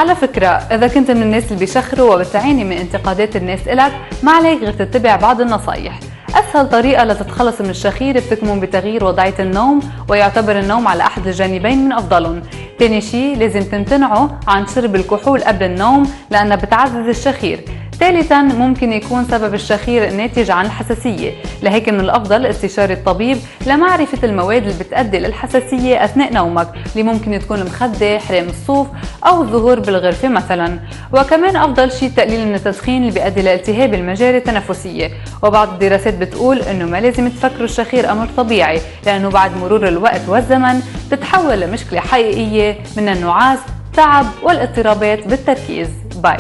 على فكرة إذا كنت من الناس اللي بيشخروا وبتعاني من انتقادات الناس إلك، ما عليك غير تتبع بعض النصايح. أسهل طريقة لتتخلص من الشخير بتكمن بتغيير وضعية النوم، ويعتبر النوم على أحد الجانبين من أفضلهم. تاني شي لازم تمتنعوا عن شرب الكحول قبل النوم لأنها بتعزز الشخير. ثالثاً ممكن يكون سبب الشخير ناتج عن الحساسية، لهيك من الأفضل استشارة الطبيب لمعرفة المواد اللي بتؤدي للحساسية أثناء نومك، اللي ممكن تكون المخدة، حرام الصوف أو الظهور بالغرفة مثلاً. وكمان أفضل شيء التقليل من التدخين اللي بيؤدي لالتهاب المجاري التنفسية. وبعض الدراسات بتقول إنه ما لازم تفكروا الشخير أمر طبيعي، لأنه بعد مرور الوقت والزمن بتتحول لمشكلة حقيقية من النعاس، تعب والاضطرابات بالتركيز. باي.